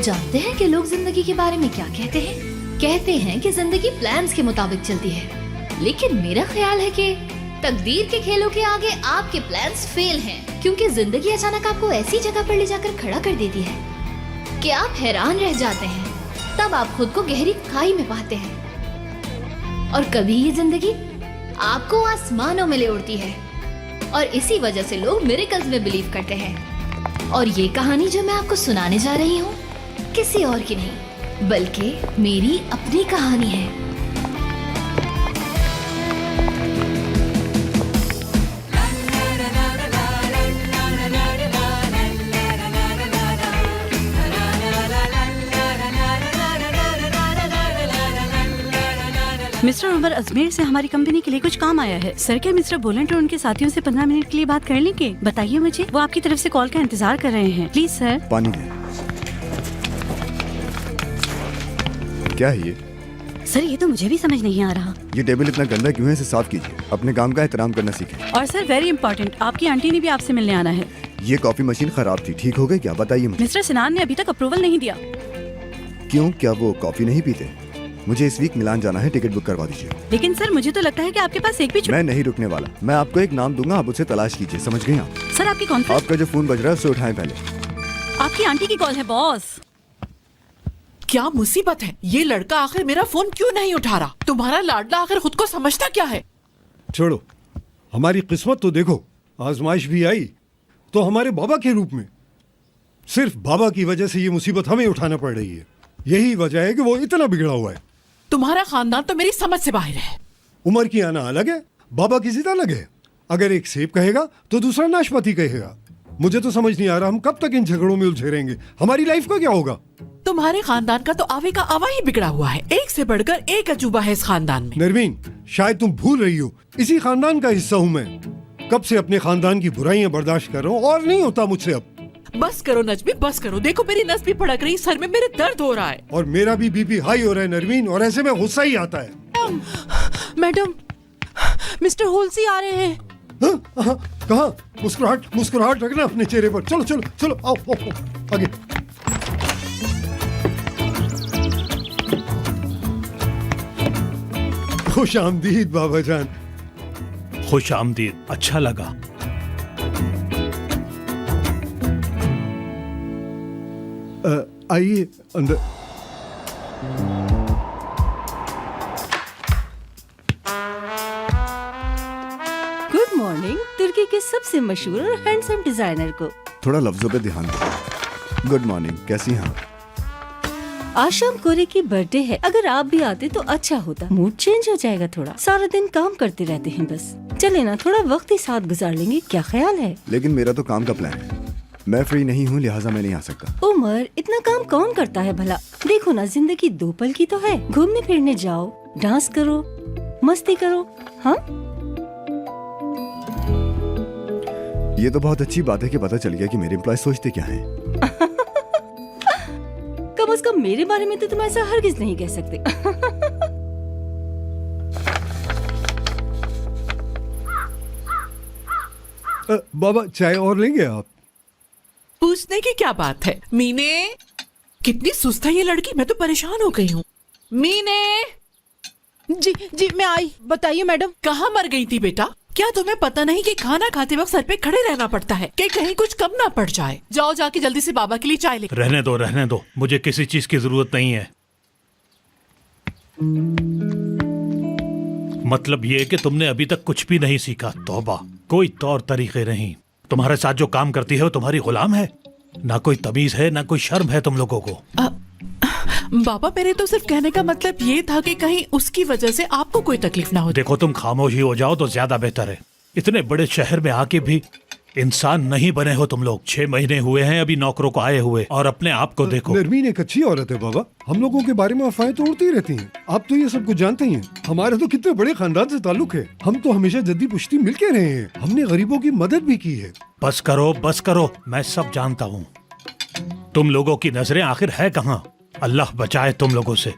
जानते हैं कि लोग जिंदगी के बारे में क्या कहते हैं? कहते हैं कि जिंदगी प्लान्स के मुताबिक चलती है, लेकिन मेरा ख्याल है कि तकदीर के खेलों के आगे आपके प्लान्स फेल हैं, क्योंकि जिंदगी अचानक आपको ऐसी जगह पर ले जाकर खड़ा कर देती है कि आप हैरान रह जाते हैं। तब आप खुद को गहरी खाई में पाते हैं और कभी ये जिंदगी आपको आसमानों में ले उड़ती है। और इसी वजह से लोग मिरेकल्स में बिलीव करते हैं। और ये कहानी जो मैं आपको सुनाने जा रही हूँ किसी और की नहीं, बल्कि मेरी अपनी कहानी है। मिस्टर उमर अजमेर से हमारी कंपनी के लिए कुछ काम आया है। सर क्या मिस्टर बोलेंट और उनके साथियों से 15 मिनट के लिए बात कर लेंगे? बताइए मुझे, वो आपकी तरफ से कॉल का इंतजार कर रहे हैं। Please sir. पानी दे। क्या है ये? सर ये तो मुझे भी समझ नहीं आ रहा। ये टेबल इतना गंदा क्यों है? इसे साफ कीजिए। अपने काम का एहतराम करना सीखें। और सर वेरी इंपॉर्टेंट, आपकी आंटी ने भी आपसे मिलने आना है। ये कॉफी मशीन खराब थी, ठीक हो गई क्या? बताइए मुझे। मिस्टर सिनान ने अभी तक अप्रूवल नहीं दिया। क्यों, क्या वो कॉफी नहीं पीते? मुझे इस वीक मिलान जाना है, टिकट बुक करवा दीजिए। लेकिन सर मुझे तो लगता है कि आपके पास एक भी मैं नहीं रुकने वाला। मैं आपको एक नाम दूंगा, आप उसे तलाश कीजिए, समझ गए आप? सर आपकी कॉन्फ्रेंस। आपका जो फोन बज रहा है उसे उठाएं पहले। आपकी आंटी की कॉल है बॉस। क्या मुसीबत है? ये लड़का आखिर मेरा फोन क्यों नहीं उठा रहा? तुम्हारा लाडला आखिर खुद को समझता क्या है? छोड़ो, हमारी किस्मत तो देखो, आजमाइश भी आई तो हमारे बाबा के रूप में। सिर्फ बाबा की वजह से ये मुसीबत हमें उठाना पड़ रही है। यही वजह है कि वो इतना बिगड़ा हुआ है। तुम्हारा खानदान तो मेरी समझ से बाहर है। उमर की आना अलग है, बाबा की जिद अलग है। अगर एक सेब कहेगा तो दूसरा नाशपाती कहेगा। मुझे तो समझ नहीं आ रहा हम कब तक इन झगड़ों में उलझे रहेंगे। हमारी लाइफ का क्या होगा? तुम्हारे खानदान का तो आवे का आवा ही बिगड़ा हुआ है। एक से बढ़कर एक अजूबा है इस खानदान में। नरमीन, शायद तुम भूल रही हो, इसी खानदान का हिस्सा हूँ मैं। कब से अपने खानदान की बुराइयां बर्दाश्त कर रहा हूँ और नहीं होता मुझसे अब। बस करो नजमी, बस करो। देखो मेरी नस भी फड़क रही, सर में मेरे दर्द हो रहा है। और मेरा भी बीपी हाई हो रहा है नरमीन, और ऐसे में गुस्सा ही आता है। मैडम, मिस्टर होल्सी आ रहे हैं। कहाँ? मुस्कुराहट मुस्कुराहट रखना अपने चेहरे पर। चलो चलो चलो, आओ, आओ, आओ आगे। खुश आमदीद बाबा जान। खुश आमदीद, अच्छा लगा। आइए अंदर। गुड मॉर्निंग तुर्की के सबसे मशहूर और हैंडसम डिजाइनर को। थोड़ा लफ्जों पे ध्यान दो। गुड मॉर्निंग, कैसी हैं आप? आज शाम कोरे की बर्थडे है, अगर आप भी आते तो अच्छा होता। मूड चेंज हो जाएगा थोड़ा। सारा दिन काम करते रहते हैं बस। चले ना, थोड़ा वक्त ही साथ गुजार लेंगे, क्या ख्याल है? लेकिन मेरा तो काम का प्लान है, मैं फ्री नहीं हूँ, लिहाजा मैं नहीं आ सकता। उमर, इतना काम कौन करता है भला? देखो ना, जिंदगी 2 पल की तो है। घूमने फिरने जाओ, डांस करो, मस्ती करो। हाँ, ये तो बहुत अच्छी बात है कि पता चल गया कि मेरे एम्प्लॉय सोचते क्या हैं। कम से कम मेरे बारे में तो तुम ऐसा हरगिज नहीं कह सकते। बाबा चाय और लेंगे आप? पूछने की क्या बात है? मीने, कितनी सुस्त है ये लड़की, मैं तो परेशान हो गई हूँ। मीने। जी जी मैं आई। बताइए मैडम। कहाँ मर गई थी बेटा? क्या तुम्हें पता नहीं कि खाना खाते वक्त सर पे खड़े रहना पड़ता है कि कहीं कुछ कम ना पड़ जाए? जाओ जाके जल्दी से बाबा के लिए चाय ले। रहने दो, मुझे किसी चीज की जरूरत नहीं है। मतलब ये कि तुमने अभी तक कुछ भी नहीं सीखा। तौबा, कोई तौर तरीके नहीं। तुम्हारे साथ जो काम करती है वो तुम्हारी गुलाम है। ना कोई तमीज है, ना कोई शर्म है तुम लोगों को। बाबा, मेरे तो सिर्फ कहने का मतलब ये था कि कहीं उसकी वजह से आपको कोई तकलीफ ना हो। देखो, तुम खामोश ही हो जाओ तो ज्यादा बेहतर है। इतने बड़े शहर में आके भी इंसान नहीं बने हो तुम लोग। 6 महीने हुए हैं अभी नौकरों को आए हुए, और अपने आप को देखो। नरमीन एक अच्छी औरत है बाबा, हम लोगों के बारे में अफवाहें तो उड़ती रहती हैं। आप तो ये सब कुछ जानते ही हैं। हमारे तो कितने बड़े खानदान से ताल्लुक है। हम तो हमेशा जद्दी पुश्ती मिल के रहे हैं। हमने गरीबों की मदद भी की है। बस करो, मैं सब जानता हूँ। तुम लोगों की नजरें आखिर है कहाँ? अल्लाह बचाए तुम लोगों से।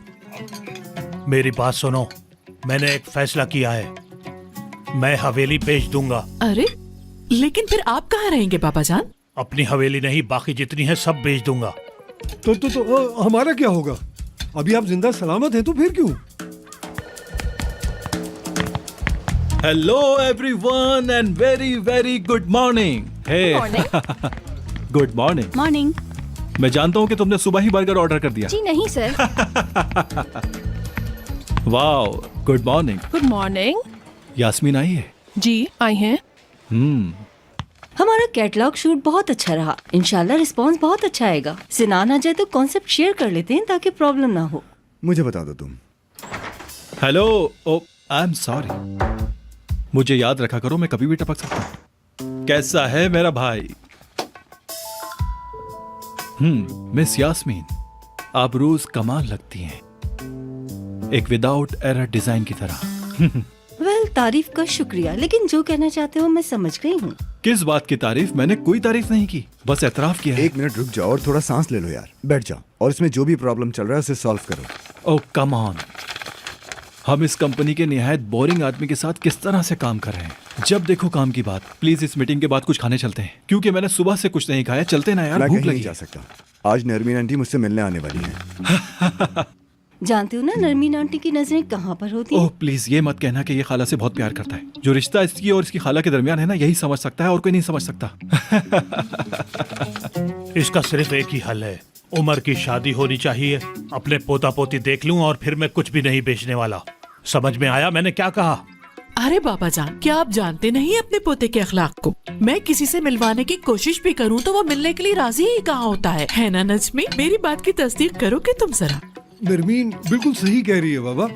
मेरी बात सुनो, मैंने एक फैसला किया है, मैं हवेली बेच दूंगा। अरे लेकिन फिर आप कहाँ रहेंगे बाबा जान? अपनी हवेली नहीं, बाकी जितनी है सब बेच दूंगा। तो हमारा क्या होगा? अभी आप जिंदा सलामत हैं तो फिर क्यों? Hello everyone and very very good morning. Hey good morning. Morning. मैं जानता हूँ कि तुमने सुबह ही बर्गर ऑर्डर कर दिया। जी नहीं sir. Wow, good morning. Good morning. Yasmin आई है? जी आई हैं। हमारा कैटलॉग शूट बहुत अच्छा रहा, इंशाल्लाह रिस्पांस बहुत अच्छा आएगा। सिनान आ जाए तो कॉन्सेप्ट शेयर कर लेते हैं ताकि प्रॉब्लम ना हो। मुझे बता दो तुम। Hello, oh I am sorry. मुझे याद रखा करो, मैं कभी भी टपक सकता हूँ। कैसा है मेरा भाई? मिस यास्मीन, आप रोज कमाल लगती हैं, एक विदाउट एरर डिजाइन की तरह। वेल, तारीफ का शुक्रिया, लेकिन जो कहना चाहते हो मैं समझ गई हूँ। किस बात की तारीफ? मैंने कोई तारीफ नहीं की, बस एतराफ किया है। 1 मिनट रुक जाओ और थोड़ा सांस ले लो यार। बैठ जाओ और इसमें जो भी प्रॉब्लम चल रहा है उसे सॉल्व करो। ओह कम ऑन, हम इस कंपनी के निहायत बोरिंग आदमी के साथ किस तरह से काम कर रहे हैं। जब देखो काम की बात। प्लीज इस मीटिंग के बाद कुछ खाने चलते हैं, क्योंकि मैंने सुबह से कुछ नहीं खाया। चलते ना यार, मैं भूख कहीं नहीं लगी। जा सकता। आज नरमीन आंटी मुझसे मिलने आने वाली हैं। जानते हो ना नरमीन आंटी की नजरें कहाँ पर होती ओह हैं? प्लीज ये मत कहना कि ये खाला से बहुत प्यार करता है। जो रिश्ता इसकी और इसकी खाला के दरमियान है ना, यही समझ सकता है और कोई नहीं समझ सकता। इसका सिर्फ एक ही हल है, उमर की शादी होनी चाहिए। अपने पोता पोती देख लूं और फिर मैं कुछ भी नहीं बेचने वाला। समझ में आया मैंने क्या कहा? अरे बाबा जान, क्या आप जानते नहीं अपने पोते के अखलाक को? मैं किसी से मिलवाने की कोशिश भी करूं तो वो मिलने के लिए राजी ही कहाँ होता है ना नजमी? मेरी बात की तस्दीक करोगे तुम जरा? नरमीन बिल्कुल सही कह रही है बाबा।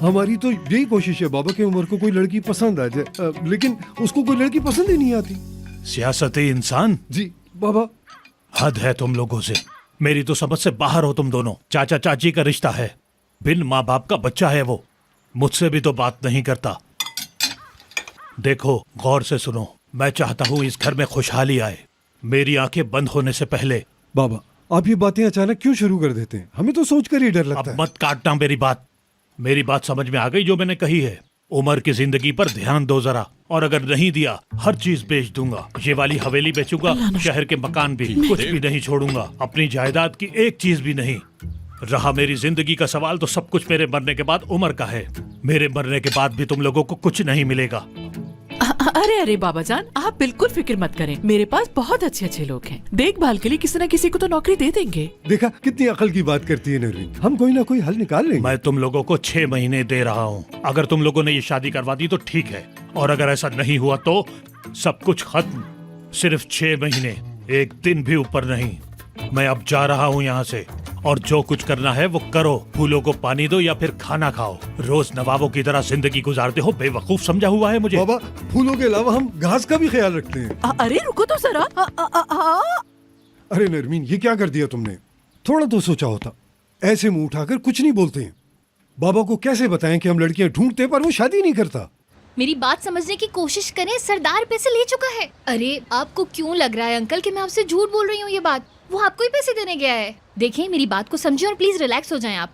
हमारी तो यही कोशिश है बाबा कि उमर को कोई लड़की पसंद आ जाए, लेकिन उसको कोई लड़की पसंद ही नहीं आती। सियासती इंसान। जी बाबा। हद है तुम लोगों से, मेरी तो समझ से बाहर हो तुम दोनों। चाचा चाची का रिश्ता है, बिन माँ बाप का बच्चा है वो, मुझसे भी तो बात नहीं करता। देखो गौर से सुनो, मैं चाहता हूँ इस घर में खुशहाली आए, मेरी आंखें बंद होने से पहले। बाबा आप ये बातें अचानक क्यों शुरू कर देते हैं? हमें तो सोचकर ही डर लगता अब है। मत काटना मेरी बात समझ में आ गई जो मैंने कही है। उमर की जिंदगी पर ध्यान दो जरा, और अगर नहीं दिया हर चीज बेच दूंगा। ये वाली हवेली बेचूंगा, शहर के मकान भी, कुछ भी नहीं छोड़ूंगा। अपनी जायदाद की एक चीज भी नहीं। रहा मेरी जिंदगी का सवाल तो सब कुछ मेरे मरने के बाद उमर का है। मेरे मरने के बाद भी तुम लोगों को कुछ नहीं मिलेगा। अरे अरे बाबा जान, आप बिल्कुल फिक्र मत करें, मेरे पास बहुत अच्छे अच्छे लोग हैं। देखभाल के लिए किसी न किसी को तो नौकरी दे देंगे। देखा कितनी अकल की बात करती है नरमीन। हम कोई ना कोई हल निकाल लेंगे। मैं तुम लोगों को 6 महीने दे रहा हूँ। अगर तुम लोगों ने ये शादी करवा दी तो ठीक है, और अगर ऐसा नहीं हुआ तो सब कुछ खत्म। सिर्फ 6 महीने, एक दिन भी ऊपर नहीं। मैं अब जा रहा हूँ यहाँ से, और जो कुछ करना है वो करो। फूलों को पानी दो या फिर खाना खाओ। रोज नवाबों की तरह जिंदगी गुजारते हो, बेवकूफ समझा हुआ है मुझे। बाबा फूलों के अलावा हम घास का भी ख्याल रखते हैं। अरे रुको तो जरा। अरे नरमीन ये क्या कर दिया तुमने? थोड़ा तो सोचा होता। ऐसे मुंह उठाकर कुछ नहीं बोलते हैं। बाबा को कैसे बताएं कि हम लड़कियां ढूंढते पर वो शादी नहीं करता? मेरी बात समझने की कोशिश करें, सरदार पैसे ले चुका है। अरे आपको क्यों लग रहा है अंकल कि मैं आपसे झूठ बोल रही हूँ? ये बात वो आपको ही पैसे देने गया है। देखिए मेरी बात को समझिए और प्लीज रिलैक्स हो जाएं आप।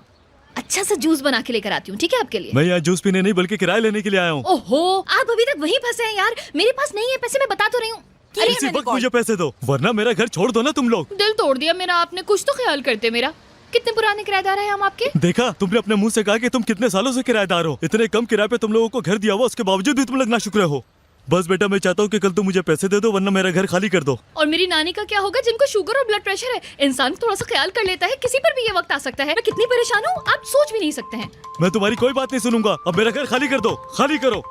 अच्छा सा जूस बना के लेकर आती हूँ, ठीक है आपके लिए? मैं यहाँ जूस पीने नहीं बल्कि किराया लेने के लिए आया हूँ। ओहो, आप अभी तक वहीं फंसे हैं यार। मेरे पास नहीं है पैसे, मैं बता तो रही हूँ। इसी वक्त मुझे पैसे दो, वरना मेरा घर छोड़ दो ना तुम लोग। दिल तोड़ दिया मेरा आपने, कुछ तो ख्याल करते मेरा। कितने पुराने किराएदार हैं हम आपके? देखा, तुमने अपने मुंह से कहा कि तुम कितने सालों से किराएदार हो। इतने कम किराए पे तुम लोगों को घर दिया हुआ, उसके बावजूद भी तुम लोग नाशुक्र हो। बस बेटा मैं चाहता हूँ कि कल तुम मुझे पैसे दे दो, वरना मेरा घर खाली कर दो। और मेरी नानी का क्या होगा जिनको शुगर और ब्लड प्रेशर है? इंसान थोड़ा सा ख्याल कर लेता है, किसी पर भी ये वक्त आ सकता है। मैं कितनी परेशान हूँ आप सोच भी नहीं सकते हैं। मैं तुम्हारी कोई बात नहीं सुनूंगा। अब मेरा घर खाली कर दो, खाली करो।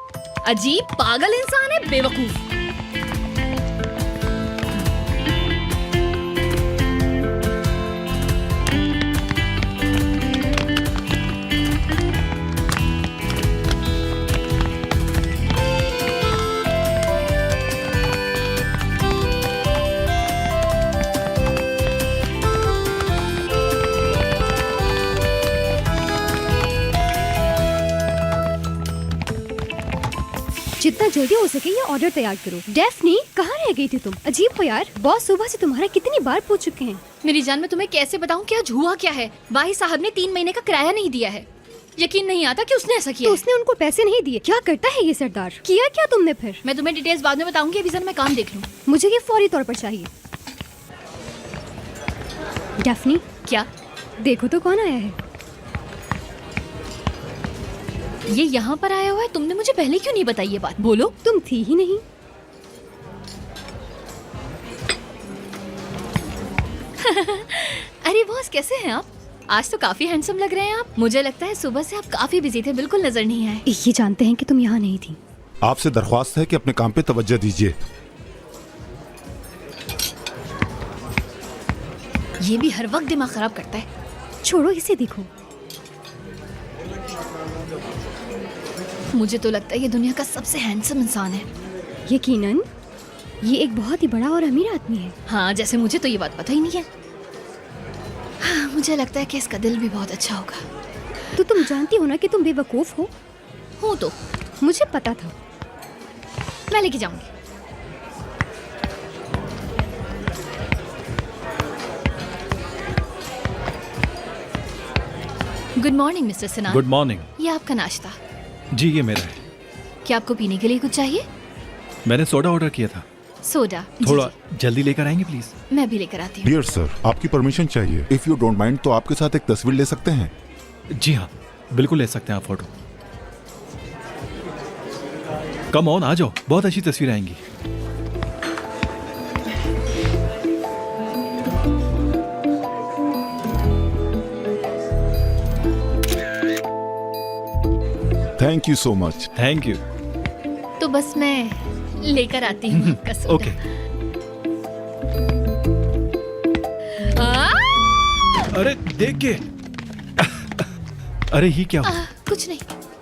अजीब पागल इंसान है, बेवकूफ। जितना जल्दी हो सके ये ऑर्डर तैयार करो। डेफनी कहाँ रह गई थी तुम? अजीब हो यार, बॉस सुबह से तुम्हारा कितनी बार पूछ चुके हैं। मेरी जान मैं तुम्हें कैसे बताऊं कि आज हुआ क्या है। भाई साहब ने 3 महीने का किराया नहीं दिया है। यकीन नहीं आता कि उसने ऐसा किया। तो उसने उनको पैसे नहीं दिए? क्या करता है ये सरदार? किया क्या तुमने फिर? मैं तुम्हें डिटेल्स बाद में बताऊंगी, अभी जरा मैं काम देख लूं। मुझे ये फौरी तौर पर चाहिए। डैफ्नी, क्या? देखो तो कौन आया है। ये यहाँ पर आया हुआ है? तुमने मुझे पहले क्यों नहीं बताई ये बात? बोलो। तुम थी ही नहीं। अरे बॉस, कैसे हैं आप? आज तो काफी हैंडसम लग रहे हैं आप। मुझे लगता है सुबह से आप काफी बिजी थे, बिल्कुल नजर नहीं आए। ये जानते हैं कि तुम यहाँ नहीं थी। आपसे दरख्वास्त है कि अपने काम पे तवज्जो दीजिए। ये भी हर वक्त दिमाग खराब करता है। छोड़ो इसे, देखो। मुझे तो लगता है ये दुनिया का सबसे हैंडसम इंसान है। यकीनन ये एक बहुत ही बड़ा और अमीर आदमी है। हाँ, जैसे मुझे तो ये बात पता ही नहीं है। हाँ, मुझे लगता है कि इसका दिल भी बहुत अच्छा होगा। तो तुम जानती हो ना कि तुम बेवकूफ हो। हूँ तो मुझे पता था। मैं लेके जाऊंगी। Good morning mister Sinha. Good morning. ये आपका नाश्ता। जी ये मेरा है। क्या आपको पीने के लिए कुछ चाहिए? मैंने सोडा ऑर्डर किया था। सोडा? जी, थोड़ा जी। जल्दी लेकर आएंगे प्लीज। मैं भी लेकर आती हूँ। डियर सर, आपकी परमिशन चाहिए। इफ यू डोंट माइंड तो आपके साथ एक तस्वीर ले सकते हैं? जी हाँ, बिल्कुल ले सकते हैं आप फोटो। कम ऑन, आ जाओ, बहुत अच्छी तस्वीर आएंगी। Thank you so much. Thank you. तो बस मैं लेकर आती हूँ आपका सोडा। ओके। अरे देख के। अरे ये क्या हुआ? कुछ नहीं।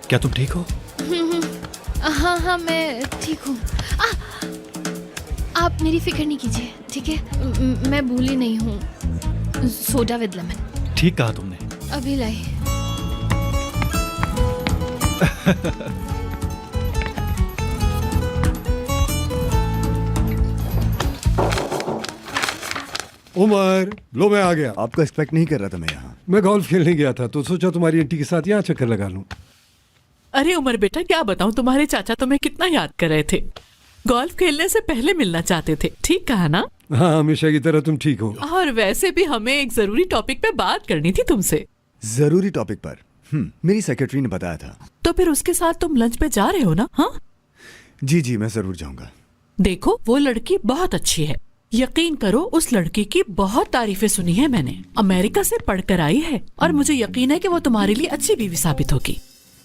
क्या तुम ठीक हो? हाँ हाँ, मैं ठीक हूँ। आप मेरी फिक्र नहीं कीजिए, ठीक है? मैं भूली नहीं हूँ। Soda with lemon. ठीक कहा तुमने। अभी लाई। उमर, लो मैं आ गया। आपको एक्सपेक्ट नहीं कर रहा था मैं यहाँ। मैं गोल्फ खेलने गया था तो सोचा तुम्हारी आंटी के साथ यहाँ चक्कर लगा लूं। अरे उमर बेटा, क्या बताऊं, तुम्हारे चाचा तुम्हें कितना याद कर रहे थे। गोल्फ खेलने से पहले मिलना चाहते थे। ठीक कहा ना? हाँ, हमेशा की तरह तुम ठीक हो। और वैसे भी हमें एक जरूरी टॉपिक पे बात करनी थी तुमसे। जरूरी टॉपिक पर? मेरी सेक्रेटरी ने बताया था। तो फिर उसके साथ तुम लंच पे जा रहे हो ना? हाँ जी जी, मैं जरूर जाऊंगा। देखो, वो लड़की बहुत अच्छी है। यकीन करो, उस लड़की की बहुत तारीफें सुनी है मैंने। अमेरिका से पढ़कर आई है और मुझे यकीन है कि वो तुम्हारे लिए अच्छी बीवी साबित होगी।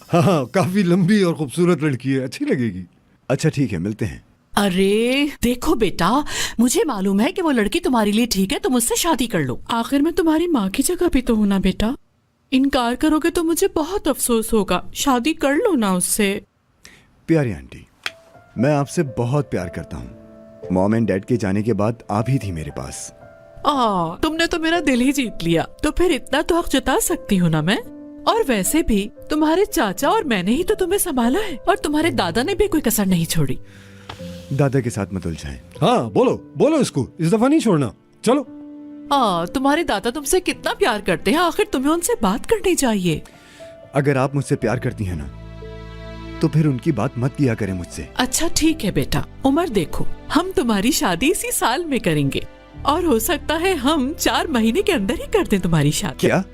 हाँ, काफी लंबी और खूबसूरत लड़की है, अच्छी लगेगी। अच्छा ठीक है, मिलते हैं। अरे देखो बेटा, मुझे मालूम है कि वो लड़की तुम्हारे लिए ठीक है, तुम उससे शादी कर लो। आखिर में तुम्हारी माँ की जगह भी तो हूं ना बेटा। इनकार करोगे तो मुझे बहुत अफसोस होगा। शादी कर लो ना उससे। प्यारी आंटी, मैं आपसे बहुत प्यार करता हूँ। मॉम एंड डैड के जाने के बाद आप ही थी मेरे पास। तुमने तो मेरा दिल ही जीत लिया। तो फिर इतना तो हक जता सकती हूँ ना मैं। और वैसे भी तुम्हारे चाचा और मैंने ही तो तुम्हें संभाला है, और तुम्हारे दादा ने भी कोई कसर नहीं छोड़ी। दादा के साथ मत उलझाएं। हाँ, बोलो बोलो, इसको इस दफा नहीं छोड़ना। चलो। तुम्हारे दादा तुमसे कितना प्यार करते हैं, आखिर तुम्हें उनसे बात करनी चाहिए। अगर आप मुझसे प्यार करती हैं ना, तो फिर उनकी बात मत किया करें मुझसे। अच्छा ठीक है बेटा। उमर देखो, हम तुम्हारी शादी इसी साल में करेंगे, और हो सकता है हम 4 महीने के अंदर ही कर दें तुम्हारी शादी। क्या?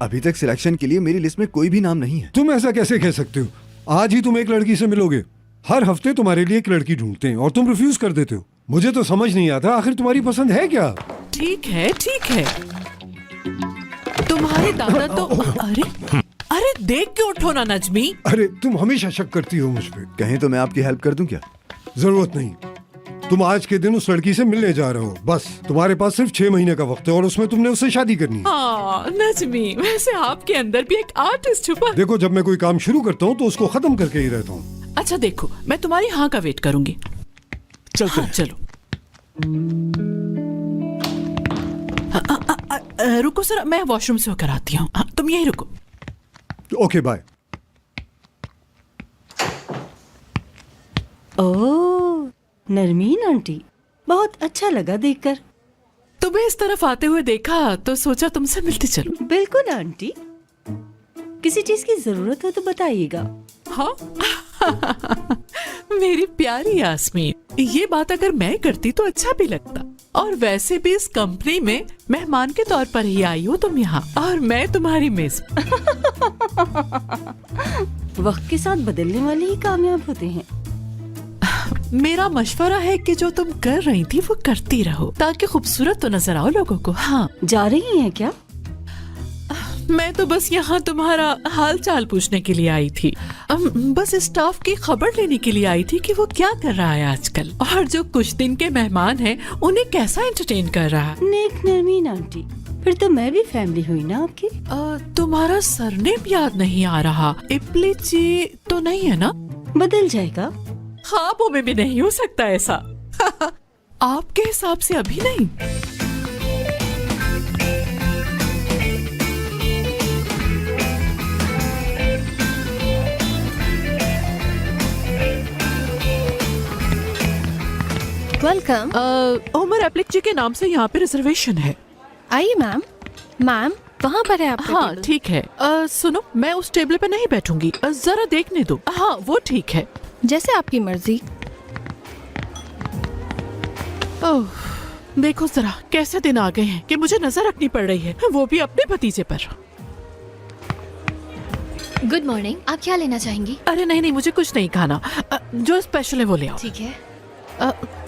अभी तक सिलेक्शन के लिए मेरी लिस्ट में कोई भी नाम नहीं है। तुम ऐसा कैसे कह सकते हो? आज ही तुम एक लड़की से मिलोगे। हर हफ्ते तुम्हारे लिए एक लड़की ढूंढते हैं और तुम रिफ्यूज कर देते हो। मुझे तो समझ नहीं आता, आखिर तुम्हारी पसंद है क्या? ठीक है ठीक है। तुम्हारे दादा तो अरे देख के उठो ना नजमी। अरे तुम हमेशा शक करती हो मुझ पे। कहीं तो मैं आपकी हेल्प कर दूं क्या? जरूरत नहीं। तुम आज के दिन उस लड़की से मिलने जा रहे हो। बस तुम्हारे पास सिर्फ 6 महीने का वक्त है और उसमें तुमने उससे शादी करनी है। हाँ नजमी, वैसे आपके अंदर भी एक आर्टिस्ट छुपा। देखो, जब मैं कोई काम शुरू करता हूँ तो उसको खत्म करके ही रहता हूँ। अच्छा देखो, मैं तुम्हारी हाँ का वेट करूंगी। हाँ, चलो। रुको सर, मैं वॉशरूम से होकर आती हूँ। तुम यही रुको। Okay bye. Oh Narmeen aunty, बहुत अच्छा लगा देखकर। तुम्हें इस तरफ आते हुए देखा तो सोचा तुमसे मिलते चलो। बिल्कुल आंटी, किसी चीज की जरूरत हो तो बताइएगा। हाँ मेरी प्यारी यास्मीन, ये बात अगर मैं करती तो अच्छा भी लगता। और वैसे भी इस कंपनी में मेहमान के तौर पर ही आई हो तुम यहाँ, और मैं तुम्हारी मिस। वक्त के साथ बदलने वाले ही कामयाब होते हैं। मेरा मशवरा है कि जो तुम कर रही थी वो करती रहो, ताकि खूबसूरत तो नजर आओ लोगों को। हाँ, जा रही हैं क्या? मैं तो बस यहाँ तुम्हारा हाल चाल पूछने के लिए आई थी। बस स्टाफ की खबर लेने के लिए आई थी कि वो क्या कर रहा है आजकल, और जो कुछ दिन के मेहमान हैं उन्हें कैसा एंटरटेन कर रहा है। नेक नरमीन आंटी, फिर तो मैं भी फैमिली हुई ना आपकी। तुम्हारा सरनेम याद नहीं आ रहा। इप्लिची तो नहीं है ना? बदल जाएगा। ख्वाबों में भी नहीं हो सकता ऐसा। आपके हिसाब से अभी नहीं। वेलकम। उमर एप्लिक जी के नाम से यहाँ पे रिजर्वेशन है। आइए मैम। मैम वहाँ पर है आपका हाँ टेबल। ठीक है। सुनो, मैं उस टेबल पे नहीं बैठूंगी, जरा देखने दो। हाँ वो ठीक है। जैसे आपकी मर्जी। ओह, देखो जरा कैसे दिन आ गए हैं कि मुझे नजर रखनी पड़ रही है, वो भी अपने भतीजे पर। गुड मॉर्निंग, आप क्या लेना चाहेंगी? अरे नहीं नहीं, मुझे कुछ नहीं खाना। जो स्पेशल है वो ले आओ। ठीक है।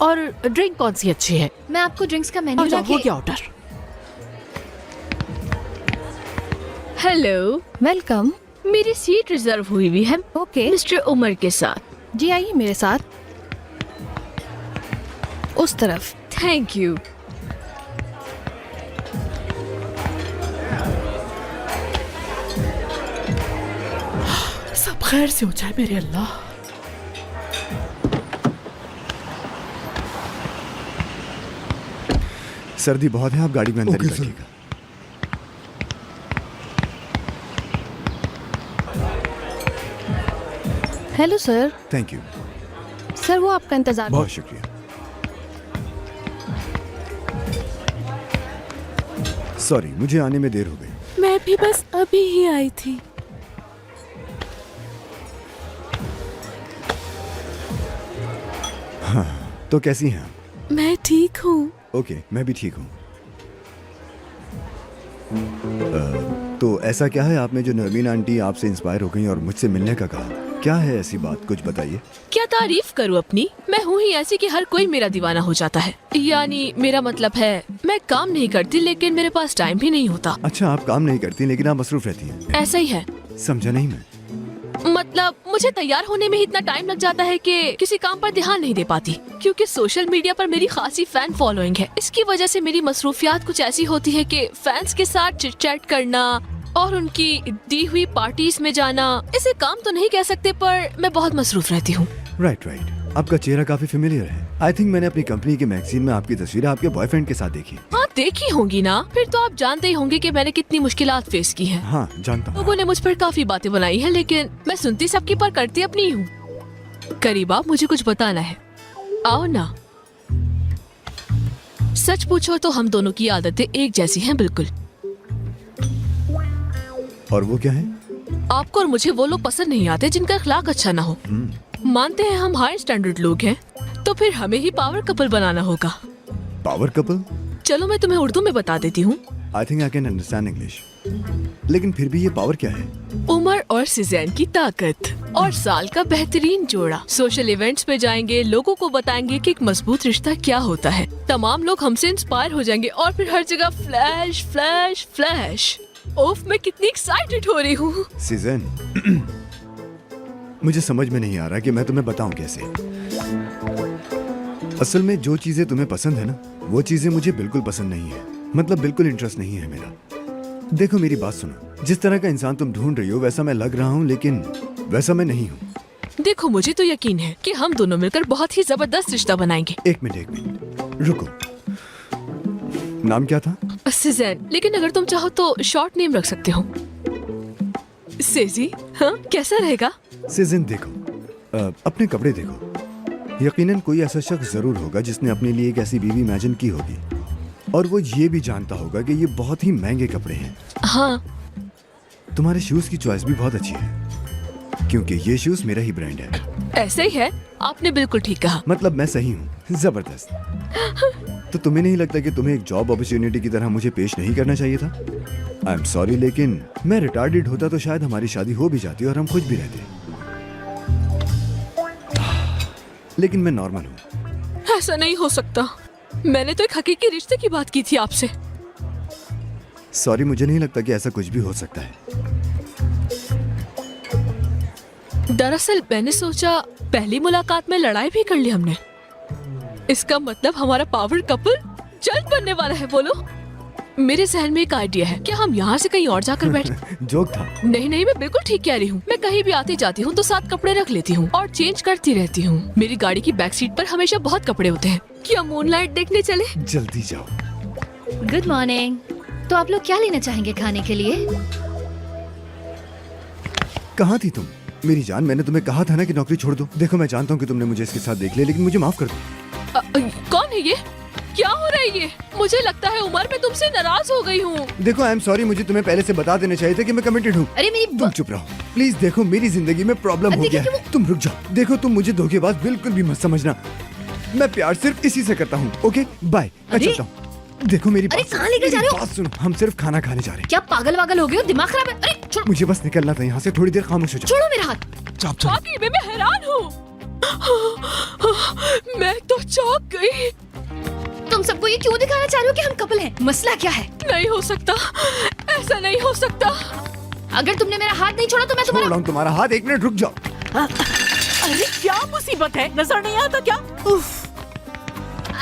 और ड्रिंक कौन सी अच्छी है? मैं आपको ड्रिंक्स का मेन्यू अच्छा, जाके हो गया ऑर्डर। Hello, welcome. मेरी सीट रिजर्व हुई हुई है ओके। मिस्टर उमर के साथ। जी आइए मेरे साथ। उस तरफ। Thank you. सब खैर से हो जाए मेरे अल्लाह। सर्दी बहुत है, आप गाड़ी में अंदर ही ओके, सर। बैठिएगा। Hello sir. Thank you. Sir वो आपका इंतजार। बहुत शुक्रिया। सॉरी, मुझे आने में देर हो गई। मैं भी बस अभी ही आई थी। तो कैसी हैं आप? मैं ठीक हूँ। ओके, मैं भी ठीक हूँ। तो ऐसा क्या है आप में जो नरमीन आंटी आपसे इंस्पायर हो गई और मुझसे मिलने का कहा? क्या है ऐसी बात, कुछ बताइए। क्या तारीफ करूँ अपनी? मैं हूँ ही ऐसी कि हर कोई मेरा दीवाना हो जाता है। यानी मेरा मतलब है मैं काम नहीं करती लेकिन मेरे पास टाइम भी नहीं होता। अच्छा, आप काम नहीं करती लेकिन आप मसरूफ रहती हैं। ऐसा ही है। समझा नहीं मैं। मतलब मुझे तैयार होने में ही इतना टाइम लग जाता है कि किसी काम पर ध्यान नहीं दे पाती, क्योंकि सोशल मीडिया पर मेरी खासी फैन फॉलोइंग है। इसकी वजह से मेरी मसरूफियात कुछ ऐसी होती है कि फैंस के साथ चिट चैट करना और उनकी दी हुई पार्टीज में जाना, इसे काम तो नहीं कह सकते पर मैं बहुत मसरूफ रहती हूँ। राइट। आपका चेहरा काफी फेमिलियर है। आई थिंक मैंने अपनी कंपनी के मैगजीन में आपकी तस्वीर आपके बॉयफ्रेंड के साथ देखी। हाँ देखी होंगी ना, फिर तो आप जानते ही होंगे कि मैंने कितनी मुश्किलात फेस की हैं। हाँ जानता हूँ। लोगों ने मुझ पर काफी बातें बनाई हैं, लेकिन मैं सुनती सबकी पर करती अपनी हूँ। करीब आप मुझे कुछ बताना है, आओ ना। सच पूछो तो हम दोनों की आदतें एक जैसी हैं बिल्कुल। और वो क्या है? आपको और मुझे वो लोग पसंद नहीं आते जिनका अखलाक अच्छा ना हो। मानते हैं हम हाई स्टैंडर्ड लोग हैं, तो फिर हमें ही पावर कपल बनाना होगा। Power couple? चलो मैं तुम्हें उर्दू में बता देती हूँ। I think I can understand English, लेकिन फिर भी ये पावर क्या है? उमर और सिजैन की ताकत और साल का बेहतरीन जोड़ा। सोशल इवेंट्स पे जाएंगे, लोगों को बताएंगे कि एक मजबूत रिश्ता क्या होता है। तमाम लोग हमसे इंस्पायर हो जाएंगे और फिर हर जगह फ्लैश फ्लैश फ्लैश। ओफ, मैं कितनी एक्साइटेड हो रही हूँ। सीजन, मुझे समझ में नहीं आ रहा कि मैं तुम्हें बताऊं कैसे। असल में जो चीजें तुम्हें पसंद है ना, वो चीजें मुझे बिल्कुल पसंद नहीं है। मतलब बिल्कुल इंटरेस्ट नहीं है मेरा। देखो मेरी बात सुनो, जिस तरह का इंसान तुम ढूंढ रही हो वैसा मैं लग रहा हूँ, लेकिन वैसा मैं नहीं हूँ। देखो मुझे तो यकीन है कि हम दोनों मिलकर बहुत ही जबरदस्त रिश्ता बनाएंगे। एक मिनट रुको, नाम क्या था? सिजैन, लेकिन अगर तुम चाहो तो शॉर्ट नेम रख सकते हो। सेजी, हाँ कैसा रहेगा? सीजन, देखो अपने कपड़े देखो। यकीनन कोई ऐसा शख्स जरूर होगा जिसने अपने लिए एक ऐसी बीवी इमेजिन की होगी, और वो ये भी जानता होगा कि ये बहुत ही महंगे कपड़े हैं। हाँ। तुम्हारे शूज की चॉइस भी बहुत अच्छी है। क्योंकि ये शूज मेरा ही ब्रांड है। ऐसे ही है, आपने बिल्कुल ठीक कहा। मतलब मैं सही हूँ, जबरदस्त। तो तुम्हें नहीं लगता कि तुम्हें एक जॉब अपॉर्चुनिटी की तरह मुझे पेश नहीं करना चाहिए था? आई एम सॉरी, लेकिन मैं रिटार्डेड होता तो शायद हमारी शादी हो भी जाती और हम खुश भी रहते। लेकिन मैं नॉर्मल हूँ। ऐसा नहीं हो सकता। मैंने तो एक हकीकी रिश्ते की बात की थी आपसे। सॉरी, मुझे नहीं लगता कि ऐसा कुछ भी हो सकता है। दरअसल मैंने सोचा पहली मुलाकात में लड़ाई भी कर ली हमने। इसका मतलब हमारा पावर कपल जल्द बनने वाला है। बोलो, मेरे जहन में एक आइडिया है। क्या हम यहाँ से कहीं और जाकर बैठे? जोक था। नहीं नहीं, मैं बिल्कुल ठीक कह रही हूँ। मैं कहीं भी आती जाती हूँ तो 7 कपड़े रख लेती हूँ और चेंज करती रहती हूँ। मेरी गाड़ी की बैक सीट पर हमेशा बहुत कपड़े होते हैं। क्या मूनलाइट देखने चले? जल्दी जाओ। Good morning. तो आप लोग क्या लेना चाहेंगे खाने के लिए? कहाँ थी तुम मेरी जान? मैंने तुम्हें कहा था ना कि नौकरी छोड़ दो। देखो, मैं जानता हूँ कि तुमने मुझे इसके साथ देख लिया, लेकिन मुझे माफ कर दो। कौन है ये? क्या हो रहा है ये? मुझे लगता है उमर, मैं तुमसे नाराज हो गई हूँ। देखो, आई एम सॉरी, मुझे तुम्हें पहले से बता देना चाहिए था कि मैं कमिटेड हूँ। अरे मेरी तुम चुप रहो प्लीज। देखो, मेरी जिंदगी में प्रॉब्लम हो गया है। तुम रुक जाओ। देखो, तुम मुझे धोखेबाज बिल्कुल भी मत समझना। मैं प्यार सिर्फ इसी से करता हूँ। ओके बाय, मैं चलता हूँ। देखो मेरी अरे कहाँ लेकर जा रहे हो? बात सुनो, हम सिर्फ खाना खाने जा रहे हैं। क्या पागल वागल हो गए हो? दिमाग खराब है? अरे छोड़ो, मुझे बस निकलना था यहाँ से। थोड़ी देर खामोश हो जाओ। छोड़ो मेरा हाथ। वाकई में मैं हैरान हूँ। मैं तो चौंक गई। तुम सबको ये क्यों दिखाना चाह रहे हो कि हम कपल हैं? मसला क्या है? नहीं हो सकता, ऐसा नहीं हो सकता। अगर तुमने मेरा हाथ नहीं छोड़ा तो मैं छोड़ रहा हूँ तुम्हारा हाथ। 1 मिनट रुक जाओ। अरे क्या मुसीबत है, नजर नहीं आता क्या? उफ।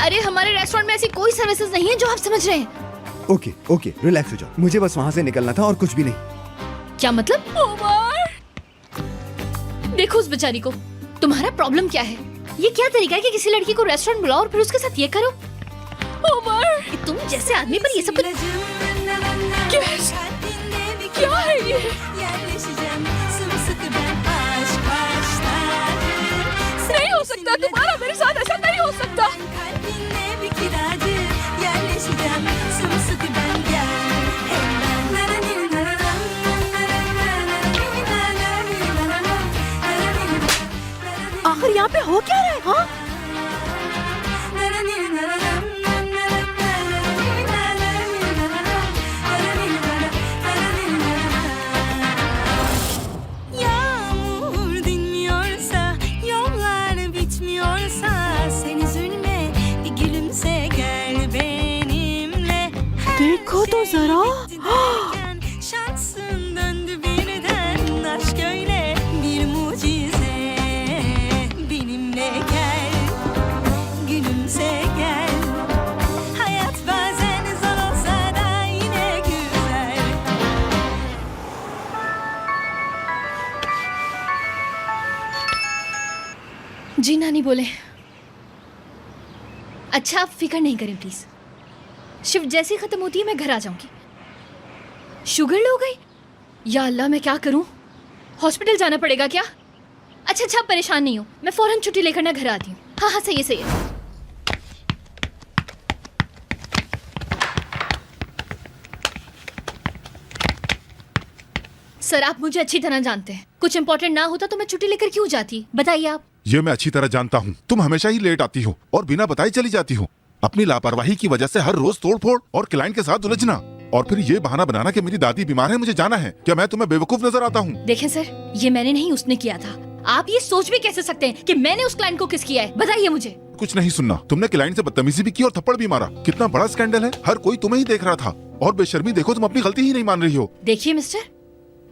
अरे हमारे रेस्टोरेंट में ऐसी कोई सर्विसेज नहीं है जो आप समझ रहे हैं। ओके ओके, रिलैक्स हो जाओ। मुझे बस वहाँ से निकलना था और कुछ भी नहीं। क्या मतलब? उमर, देखो उस बेचारी को। तुम्हारा प्रॉब्लम क्या है? ये क्या तरीका है कि किसी लड़की को रेस्टोरेंट बुलाओ और फिर उसके साथ ये करो? उमर, तुम जैसे आदमी पर ये सब कुछ... क्या है ये? नहीं हो सकता, तुम्हारा मेरे साथ ऐसा नहीं हो सकता। आखिर यहाँ पे हो क्या रहा है? हाँ? Yağmur dinmiyorsa, yollar bitmiyorsa, sen üzülme, bir gülümse gel benimle. देखो तो जरा। Şansın döndü birden, aşk öyle bir mucize. Benimle gel, gülümse gel. Hayat bazen zor olsa da yine güzel. जी नानी बोले। अच्छा, आप फिक्र नहीं करें प्लीज। शिफ्ट जैसी खत्म होती है मैं घर आ जाऊंगी। शुगर लो गई? या अल्लाह, मैं क्या करूं? हॉस्पिटल जाना पड़ेगा क्या? अच्छा अच्छा, आप परेशान नहीं हो, मैं फौरन छुट्टी लेकर ना घर आती हूँ। हाँ हाँ, सही है सही है। सर, आप मुझे अच्छी तरह जानते हैं। कुछ इंपॉर्टेंट ना होता तो मैं छुट्टी लेकर क्यों जाती? बताइए आप। ये मैं अच्छी तरह जानता हूँ। तुम हमेशा ही लेट आती हो और बिना बताए चली जाती हो। अपनी लापरवाही की वजह से हर रोज तोड़फोड़ और क्लाइंट के साथ उलझना, और फिर ये बहाना बनाना कि मेरी दादी बीमार है, मुझे जाना है। क्या मैं तुम्हें बेवकूफ नजर आता हूँ? देखें सर, ये मैंने नहीं, उसने किया था। आप ये सोच भी कैसे सकते हैं कि मैंने उस क्लाइंट को किस किया है? बताइए मुझे। कुछ नहीं सुनना। तुमने क्लाइंट से बदतमीजी भी की और थप्पड़ भी मारा। कितना बड़ा स्कैंडल है, हर कोई तुम्हें ही देख रहा था। और बेशर्मी देखो, तुम अपनी गलती ही नहीं मान रही हो। देखिए मिस्टर,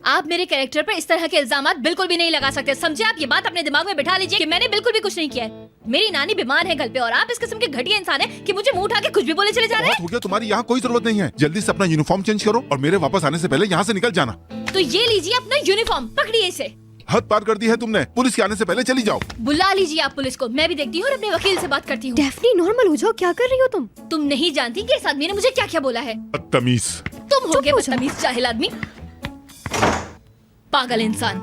आप मेरे कैरेक्टर पर इस तरह के इल्जामात बिल्कुल भी नहीं लगा सकते, समझे? आप ये बात अपने दिमाग में बिठा लीजिए कि मैंने बिल्कुल भी कुछ नहीं किया है। मेरी नानी बीमार है घर पे और आप इस किस्म के घटिया इंसान हैं कि मुझे मुंह उठा के कुछ भी बोले चले जा रहे बहुत हैं। हो गया, तुम्हारी यहाँ कोई जरूरत नहीं है। जल्दी से अपना यूनिफॉर्म चेंज करो और मेरे वापस आने से पहले यहाँ से निकल जाना। तो ये लीजिए अपना यूनिफॉर्म, पकड़िए इसे। हद पार कर दी है तुमने। पुलिस के आने से पहले चली जाओ। बुला लीजिए आप पुलिस को, मैं भी देखती हूँ और अपने वकील से बात करती हूँ। डेफनी, नॉर्मल हो जाओ। क्या कर रही हो तुम? तुम नहीं जानती कि इस आदमी ने मुझे क्या क्या बोला है। बदतमीज। तुम हो गए बदतमीज जाहिल आदमी, पागल इंसान।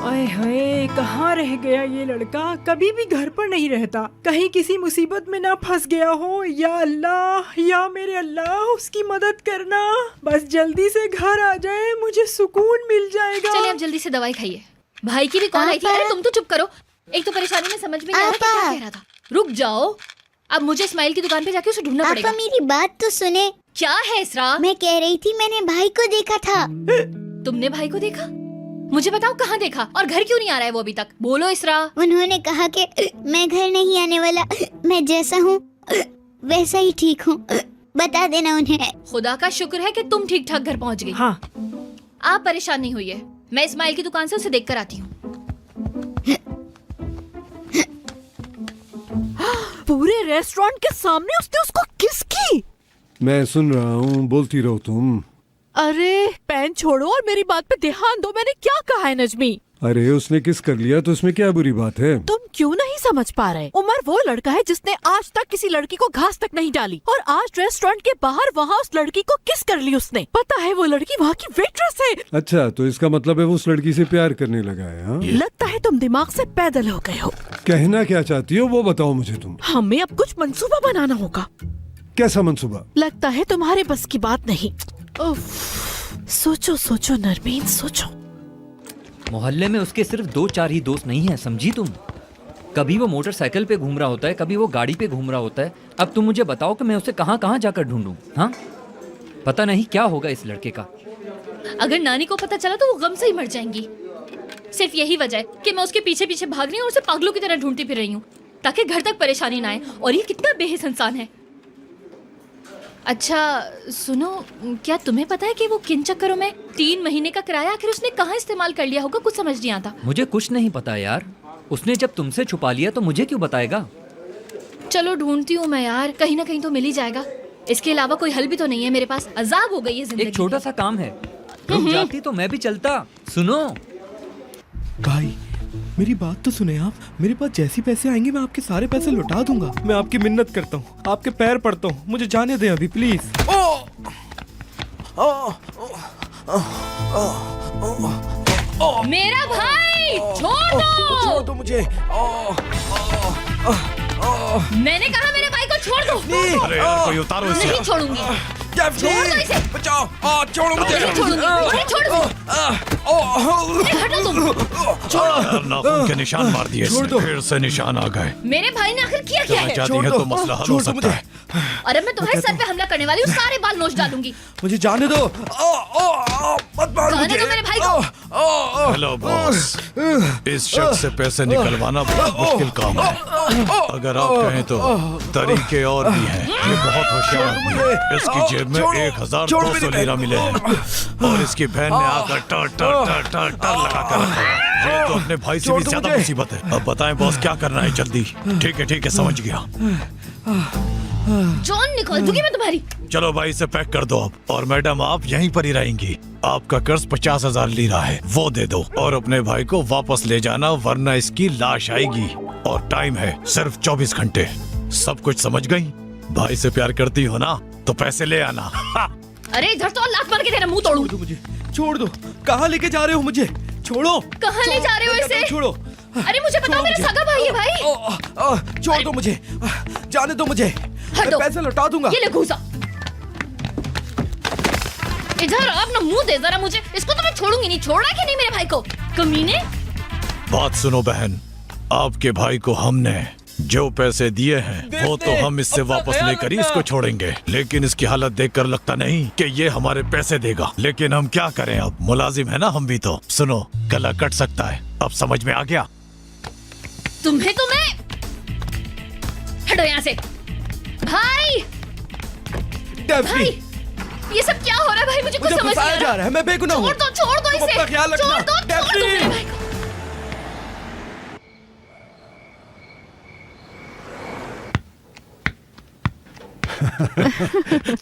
ओए होए, कहाँ रह गया ये लड़का? कभी भी घर पर नहीं रहता, कहीं किसी मुसीबत में ना फंस गया हो। या अल्लाह, या मेरे अल्लाह, उसकी मदद करना। बस जल्दी से घर आ जाए, मुझे सुकून मिल जाएगा। चलिए आप जल्दी से दवाई खाइए। भाई की भी कॉल आई थी। अरे तुम तो चुप करो, एक तो परेशानी में समझ में नहीं आ रहा कि क्या कह रहा था। रुक जाओ, अब मुझे इस्माइल की दुकान पे जाके उसे ढूंढना पड़ेगा। मेरी बात तो सुने। क्या है इसरा? मैं कह रही थी मैंने भाई को देखा था। तुमने भाई को देखा? मुझे बताओ कहाँ देखा, और घर क्यों नहीं आ रहा है वो अभी तक? बोलो इसरा। उन्होंने कहा कि मैं घर नहीं आने वाला, मैं जैसा हूँ वैसा ही ठीक हूँ, बता देना उन्हें। खुदा का शुक्र है कि तुम ठीक ठाक घर पहुँच गई। हाँ। आप परेशान नहीं हुई है, मैं इस्माइल की दुकान से उसे देख कर आती हूँ। पूरे रेस्टोरेंट के सामने उसने उसको किस की? मैं सुन रहा हूँ, बोलती रहो तुम। अरे पेन छोड़ो और मेरी बात पे ध्यान दो। मैंने क्या कहा है नजमी? अरे उसने किस कर लिया तो इसमें क्या बुरी बात है? तुम क्यों नहीं समझ पा रहे? उमर वो लड़का है जिसने आज तक किसी लड़की को घास तक नहीं डाली, और आज रेस्टोरेंट के बाहर वहाँ उस लड़की को किस कर ली उसने। पता है वो लड़की वहाँ की वेट्रेस है। अच्छा, तो इसका मतलब है वो उस लड़की से प्यार करने लगा है? हाँ? लगता है तुम दिमाग से पैदल हो गए हो। कहना क्या चाहती हो वो बताओ मुझे तुम। हमें अब कुछ मंसूबा बनाना होगा। कैसा मंसूबा? लगता है तुम्हारे बस की बात नहीं। उफ, सोचो सोचो नरमीन, सोचो। मोहल्ले में उसके सिर्फ 2-4 ही दोस्त नहीं हैं, समझी तुम? कभी वो मोटरसाइकिल पे घूम रहा होता है, कभी वो गाड़ी पे घूम रहा होता है। अब तुम मुझे बताओ कि मैं उसे कहाँ कहाँ जाकर ढूंढूं? हाँ, पता नहीं क्या होगा इस लड़के का। अगर नानी को पता चला तो वो गम से ही मर जाएंगी। सिर्फ यही वजह है कि मैं उसके पीछे पीछे भाग रही हूँ और उसे पागलों की तरह ढूंढती फिर रही हूँ, ताकि घर तक परेशानी ना आए। और ये कितना बेहिस इंसान है। अच्छा सुनो, क्या तुम्हें पता है कि वो किन चक्करों में 3 महीने का किराया आखिर उसने कहाँ इस्तेमाल कर लिया होगा? कुछ समझ नहीं आता। मुझे कुछ नहीं पता यार। उसने जब तुमसे छुपा लिया तो मुझे क्यों बताएगा? चलो ढूंढती हूँ मैं यार, कहीं ना कहीं तो मिल ही जाएगा। इसके अलावा कोई हल भी तो नहीं है मेरे पास। अजाब हो गई है जिंदगी। एक छोटा सा काम है, रुक जाती तो मैं भी चलता। सुनो भाई, मेरी बात तो सुने आप। मेरे पास जैसी पैसे आएंगे मैं आपके सारे पैसे लौटा दूंगा। मैं आपकी मिन्नत करता हूँ, आपके पैर पड़ता हूँ, मुझे जाने दें अभी प्लीज। मेरा भाई छोड़ दो मुझे। मैंने कहा मेरे भाई को छोड़ दो। अरे यार कोई उतारो इसे। नहीं छोड़ूंगी। छोड़ दो इसे। बचाओ, छोड़ो मुझे। नहीं छोड़ूंगी। छोड़ दो। हटो तुम। यार नाखून के निशान मार दिए इसने। फिर से निशान आ गए। मेरे भाई ने आखिर किया क्या है? चाहती है तो मसला हल हो सकता है। अरे मैं तुम्हारे सर पे हमला करने वाली हूँ, सारे बाल नोच डालूंगी। मुझे जाने दो। मत मारो मुझे। जाने दो मेरे भाई को। हेलो बॉस, इस शख्स से पैसे निकलवाना बहुत मुश्किल काम है। अगर आप कहें तो तरीके और भी हैं। ये बहुत होशियार आदमी है। इसकी जेब में 1200 लीरा मिले हैं और इसकी बहन ने आकर टर टर टर टर टर लगा कर रखा है। ये तो अपने भाई से भी ज्यादा मुसीबत है। अब बताएं बॉस क्या करना है जल्दी। ठीक है समझ गया। जॉन निकाल दूंगी मैं तुम्हारी। चलो भाई इसे पैक कर दो अब। और मैडम आप यहीं पर ही रहेंगी। आपका कर्ज 50,000 लीरा है, वो दे दो और अपने भाई को वापस ले जाना, वरना इसकी लाश आएगी। और टाइम है सिर्फ 24 घंटे। सब कुछ समझ गई? भाई से प्यार करती हो ना तो पैसे ले आना। अरे इधर तो लात मार के तेरा मुंह तोड़ूं। मुझे छोड़ दो। कहाँ लेके जा रहे हो मुझे? छोड़ो। कहाँ ले जा रहे हो इसे? छोड़ो। अरे मुझे बताओ, मेरा सगा भाई है भाई। छोड़ दो मुझे, जाने दो मुझे। मैं पैसे लौटा दूंगा। ये ले घूसा। इधर अपना मुंह दे जरा मुझे। इसको तो मैं छोड़ूंगी नहीं। छोड़ा कि नहीं मेरे भाई को, कमीने? बात सुनो बहन, आपके भाई को हमने जो पैसे दिए हैं वो तो हम इससे वापस लेकर ही इसको छोड़ेंगे। लेकिन इसकी हालत देखकर लगता नहीं कि ये हमारे पैसे देगा। लेकिन हम क्या करें, अब मुलाजिम है ना हम भी तो। सुनो, गला कट सकता है। अब समझ में आ गया? तुम्हें तो मैं। हटो यहाँ से भाई। भाई ये सब क्या हो रहा है भाई? मुझे कुछ समझ नहीं आ जा रहा है। मैं बेगुनाह हूँ। छोड़ दो इसे। अपना ख्याल रखना। छोड़ दो मेरे भाई को।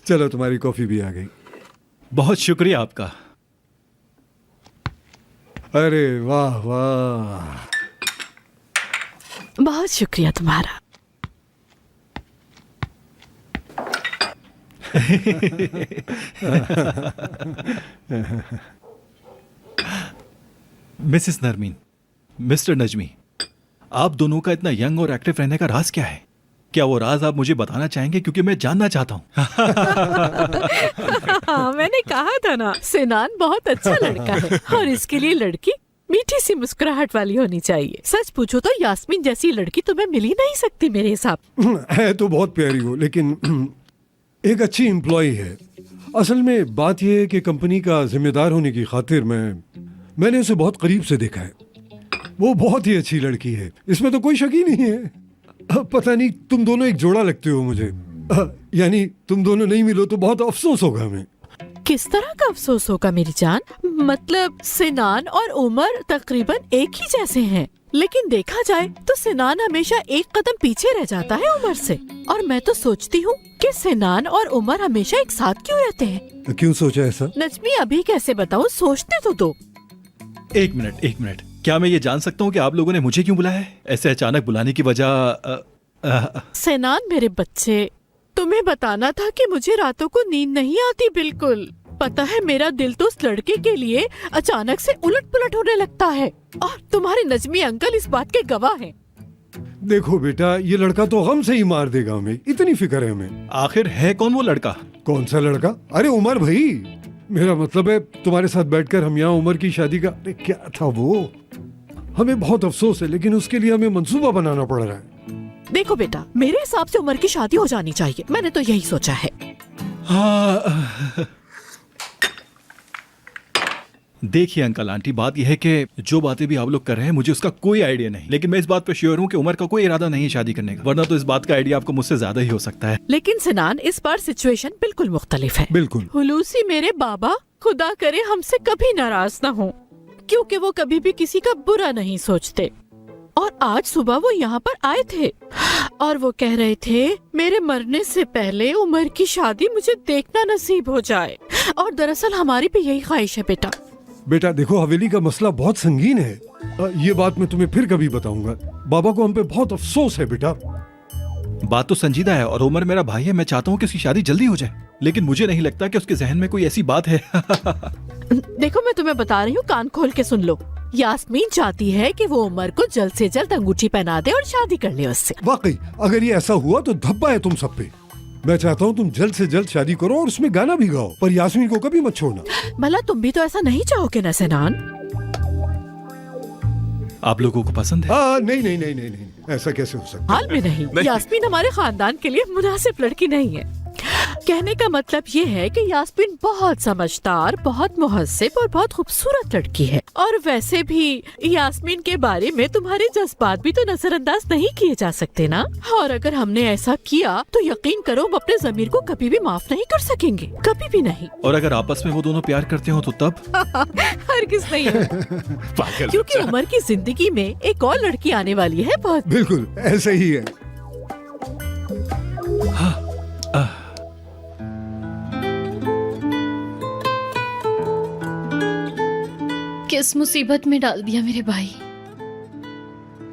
चलो तुम्हारी कॉफी भी आ गई। बहुत शुक्रिया आपका। अरे वाह वाह, बहुत शुक्रिया तुम्हारा। मिसेस नरमीन, मिस्टर नजमी, आप दोनों का इतना यंग और एक्टिव रहने का राज क्या है? क्या वो राज आप मुझे बताना चाहेंगे, क्योंकि मैं जानना चाहता हूँ। हाँ, मैंने कहा था ना, सिनान बहुत अच्छा लड़का है और इसके लिए लड़की मीठी सी मुस्कुराहट वाली होनी चाहिए। सच पूछो तो यास्मीन जैसी लड़की तुम्हें मिल ही नहीं सकती मेरे हिसाब। है तो बहुत प्यारी हो, लेकिन एक अच्छी एम्प्लॉय है। असल में बात यह है कि कंपनी का जिम्मेदार होने की खातिर मैंने उसे बहुत करीब से देखा है। वो बहुत ही अच्छी लड़की है, इसमें तो कोई शक ही नहीं है। पता नहीं, तुम दोनों एक जोड़ा लगते हो मुझे। यानी तुम दोनों नहीं मिलो तो बहुत अफसोस होगा हमें। किस तरह का अफसोस होगा मेरी जान? मतलब सिनान और उमर तकरीबन एक ही जैसे हैं, लेकिन देखा जाए तो सिनान हमेशा एक कदम पीछे रह जाता है उमर से। और मैं तो सोचती हूँ कि सिनान और उमर हमेशा एक साथ क्यों रहते हैं? क्यों सोचा ऐसा? नजमी, अभी कैसे बताऊँ, सोचते तो दो। एक मिनट, क्या मैं ये जान सकता हूँ कि आप लोगों ने मुझे क्यों बुलाया है? ऐसे अचानक बुलाने की वजह? सिनान मेरे बच्चे, तुम्हें बताना था कि मुझे रातों को नींद नहीं आती बिल्कुल। पता है, मेरा दिल तो उस लड़के के लिए अचानक से उलट पुलट होने लगता है, और तुम्हारे नजमी अंकल इस बात के गवाह हैं। देखो बेटा, ये लड़का तो गम से ही मार देगा हमें, इतनी फिक्र है हमें। आखिर है कौन वो लड़का? कौन सा लड़का? अरे उमर भाई, मेरा मतलब है तुम्हारे साथ बैठकर हम यहाँ उमर की शादी का। अरे क्या था वो? हमें बहुत अफसोस है, लेकिन उसके लिए हमें मंसूबा बनाना पड़ रहा है। देखो बेटा, मेरे हिसाब से उमर की शादी हो जानी चाहिए, मैंने तो यही सोचा है। हाँ, देखिए अंकल आंटी, बात यह है कि जो बातें भी आप लोग कर रहे हैं मुझे उसका कोई आइडिया नहीं, लेकिन मैं इस बात पे श्योर हूँ कि उमर का कोई इरादा नहीं शादी करने का, वरना तो इस बात का आइडिया आपको मुझसे ज्यादा ही हो सकता है। लेकिन सिनान, इस बार सिचुएशन बिल्कुल मुख्तलिफ है। बिल्कुल। हुलूसी मेरे बाबा खुदा करे हमसे कभी नाराज ना हो, क्योंकि वो कभी भी किसी का बुरा नहीं सोचते। और आज सुबह वो यहाँ पर आए थे और वो कह रहे थे मेरे मरने से पहले उमर की शादी मुझे देखना नसीब हो जाए। और दरअसल हमारी भी यही ख्वाहिश है बेटा। बेटा देखो, हवेली का मसला बहुत संगीन है। ये बात मैं तुम्हें फिर कभी बताऊंगा। बाबा को हम पे बहुत अफसोस है बेटा। बात तो संजीदा है, और उमर मेरा भाई है, मैं चाहता हूँ कि उसकी शादी जल्दी हो जाए, लेकिन मुझे नहीं लगता कि उसके जहन में कोई ऐसी बात है। देखो, मैं तुम्हें बता रही हूँ, कान खोल के सुन लो। यास्मीन चाहती है कि वो उमर को जल्द से जल्द अंगूठी पहना दे और शादी कर ले उससे। वाकई अगर ये ऐसा हुआ तो धब्बा है तुम सब पे। मैं चाहता हूँ तुम जल्द से जल्द शादी करो और उसमें गाना भी गाओ, पर यास्मीन को कभी मत छोड़ना। भला तुम भी तो ऐसा नहीं चाहोगे ना सिनान? आप लोगों को पसंद है? नहीं, ऐसा कैसे हो सकता? हाल में नहीं। यास्मीन हमारे खानदान के लिए मुनासिब लड़की नहीं है। कहने का मतलब ये है कि यास्मीन बहुत समझदार, बहुत मुहस्सिब और बहुत खूबसूरत लड़की है। और वैसे भी यास्मीन के बारे में तुम्हारे जज्बात भी तो नजरअंदाज नहीं किए जा सकते ना। और अगर हमने ऐसा किया तो यकीन करो हम अपने ज़मीर को कभी भी माफ नहीं कर सकेंगे, कभी भी नहीं। और अगर आपस में वो दोनों प्यार करते हो तो तब? हरगिज़ नहीं, क्योंकि उमर की जिंदगी में एक और लड़की आने वाली है। बहुत बिल्कुल ऐसा ही है। किस मुसीबत में डाल दिया मेरे भाई।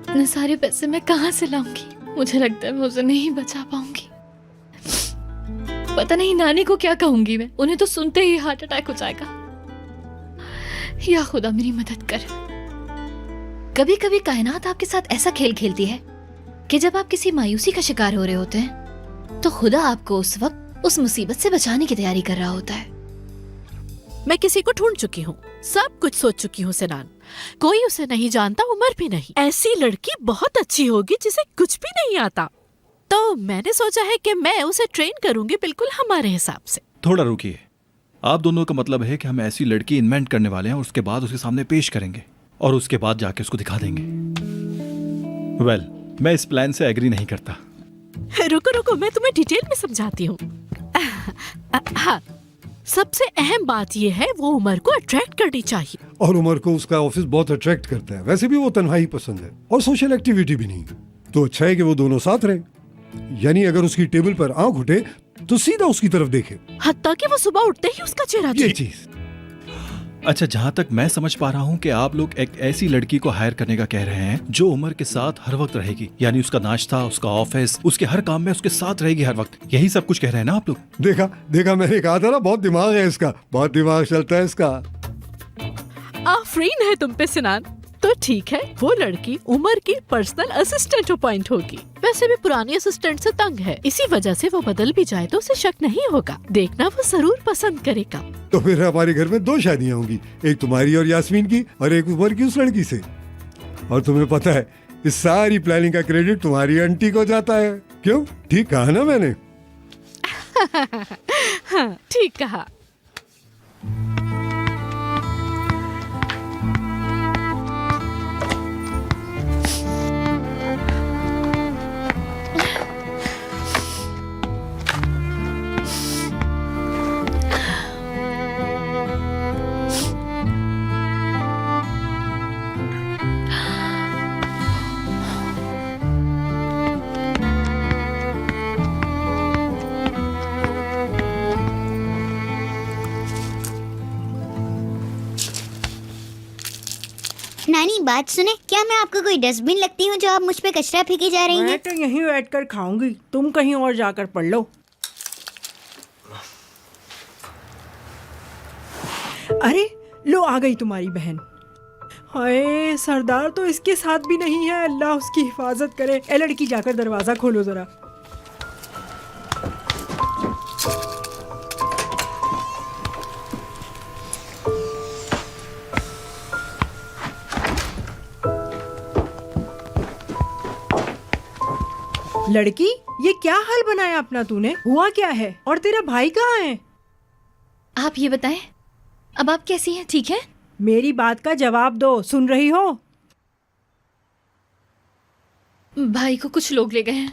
इतने सारे पैसे मैं कहाँ से लाऊंगी? मुझे लगता है मैं उसे नहीं बचा पाऊंगी। पता नहीं नानी को क्या कहूंगी मैं, उन्हें तो सुनते ही हार्ट अटैक हो जाएगा। या खुदा मेरी मदद कर। कभी कभी कायनात आपके साथ ऐसा खेल खेलती है कि जब आप किसी मायूसी का शिकार हो रहे होते हैं तो खुदा आपको उस वक्त उस मुसीबत से बचाने की तैयारी कर रहा होता है। मैं किसी को ढूंढ चुकी हूँ, सब कुछ सोच चुकी हूँ सिनान। कोई उसे नहीं जानता, उमर भी नहीं। ऐसी लड़की बहुत अच्छी होगी जिसे कुछ भी नहीं आता। तो मैंने सोचा है कि मैं उसे ट्रेन करूंगी बिल्कुल हमारे हिसाब से। थोड़ा रुकिए, आप दोनों का मतलब है कि हम ऐसी लड़की इन्वेंट करने वाले हैं और उसके बाद उसके सामने पेश करेंगे और उसके बाद जाके उसको दिखा देंगे। वेल, मैं इस प्लान से एग्री नहीं करता। रुको, मैं तुम्हें डिटेल में समझाती हूँ। हाँ, सबसे अहम बात यह है वो उमर को अट्रैक्ट करनी चाहिए। और उमर को उसका ऑफिस बहुत अट्रैक्ट करता है। वैसे भी वो तन्हाई पसंद है और सोशल एक्टिविटी भी नहीं। तो अच्छा है कि वो दोनों साथ रहे। यानी अगर उसकी टेबल पर आंख उठे तो सीधा उसकी तरफ देखे, हत्ता कि वो सुबह उठते ही उसका चेहरा ये चीज। अच्छा, जहाँ तक मैं समझ पा रहा हूँ कि आप लोग एक ऐसी लड़की को हायर करने का कह रहे हैं जो उमर के साथ हर वक्त रहेगी, यानी उसका नाश्ता, उसका ऑफिस, उसके हर काम में उसके साथ रहेगी हर वक्त। यही सब कुछ कह रहे हैं ना आप लोग? देखा मैंने कहा था ना, बहुत दिमाग है इसका, बहुत दिमाग चलता है इसका। आफरीन है तुम पे सिनान। तो ठीक है, वो लड़की उमर की पर्सनल असिस्टेंट अपॉइंट होगी। वैसे भी पुरानी असिस्टेंट से तंग है, इसी वजह से वो बदल भी जाए तो उसे शक नहीं होगा। देखना वो जरूर पसंद करेगा। तो फिर हमारे घर में 2 शादियां होंगी, एक तुम्हारी और यास्मीन की और एक उमर की उस लड़की से। और तुम्हें पता है इस सारी प्लानिंग का क्रेडिट तुम्हारी आंटी को जाता है। क्यों, ठीक कहा ना मैंने? हाँ, ठीक कहा। नानी बात सुने, क्या मैं आपको कोई डस्टबिन लगती हूँ जो आप मुझ पे कचरा फेंके जा रही मैं हैं? तो यहीं बैठ कर खाऊंगी, तुम कहीं और जाकर पढ़ लो। अरे लो, आ गई तुम्हारी बहन। हाय, सरदार तो इसके साथ भी नहीं है, अल्लाह उसकी हिफाजत करे। ए लड़की, जाकर दरवाजा खोलो जरा। लड़की, ये क्या हाल बनाया अपना तूने? हुआ क्या है? और तेरा भाई कहाँ है? आप ये बताएं, अब आप कैसी हैं? ठीक है? मेरी बात का जवाब दो, सुन रही हो? भाई को कुछ लोग ले गए हैं।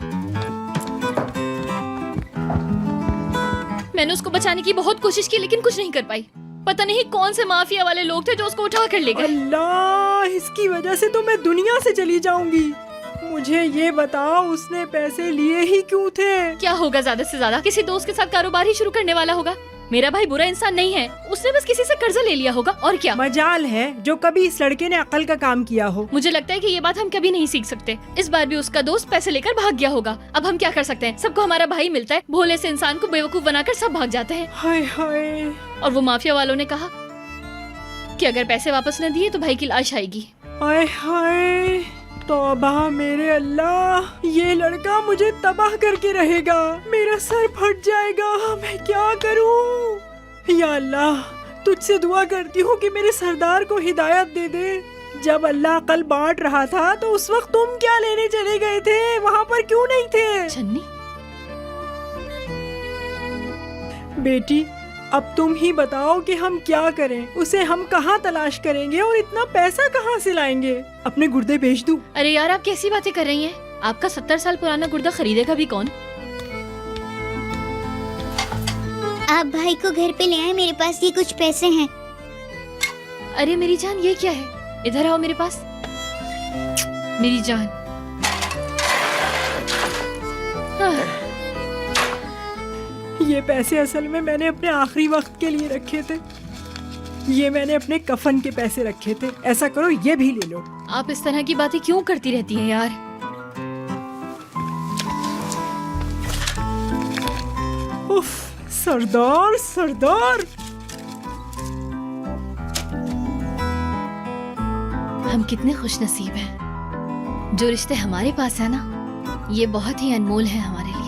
मैंने उसको बचाने की बहुत कोशिश की लेकिन कुछ नहीं कर पाई। पता नहीं कौन से माफिया वाले लोग थे जो उसको उठा कर ले गए। अल्लाह, इसकी वजह से तो मैं दुनिया से चली जाऊंगी। मुझे ये बताओ, उसने पैसे लिए ही क्यों थे? क्या होगा, ज्यादा से ज्यादा किसी दोस्त के साथ कारोबार ही शुरू करने वाला होगा। मेरा भाई बुरा इंसान नहीं है, उसने बस किसी से कर्जा ले लिया होगा। और क्या मजाल है जो कभी इस लड़के ने अकल का काम किया हो। मुझे लगता है कि ये बात हम कभी नहीं सीख सकते। इस बार भी उसका दोस्त पैसे लेकर भाग गया होगा। अब हम क्या कर सकते हैं? सबको हमारा भाई मिलता है, भोले से इंसान को बेवकूफ बनाकर सब भाग जाते हैं। हाय हाय। और वो माफिया वालों ने कहा कि अगर पैसे वापस न दिए तो भाई की लाश आएगी। हाय हाय, तौबा मेरे अल्लाह, ये लड़का मुझे तबाह करके रहेगा। मेरा सर फट जाएगा, मैं क्या करूं? या अल्लाह, तुझसे दुआ करती हूँ कि मेरे सरदार को हिदायत दे दे। जब अल्लाह अकल बांट रहा था तो उस वक्त तुम क्या लेने चले गए थे? वहाँ पर क्यों नहीं थे? छन्नी, बेटी, अब तुम ही बताओ कि हम क्या करें? उसे हम कहाँ तलाश करेंगे और इतना पैसा कहाँ से लाएंगे? अपने गुर्दे बेच दूं? अरे यार, आप कैसी बातें कर रही हैं? आपका 70 साल पुराना गुर्दा खरीदेगा भी कौन? आप भाई को घर पे ले आए, मेरे पास ये कुछ पैसे हैं। अरे मेरी जान, ये क्या है? इधर आओ मेरे पास। मेरी जान, ये पैसे असल में मैंने अपने आखिरी वक्त के लिए रखे थे। ये मैंने अपने कफन के पैसे रखे थे। ऐसा करो, ये भी ले लो। आप इस तरह की बातें क्यों करती रहती हैं यार? उफ, सरदार सरदार। हम कितने खुशनसीब हैं। जो रिश्ते हमारे पास है ना, ये बहुत ही अनमोल है हमारे लिए।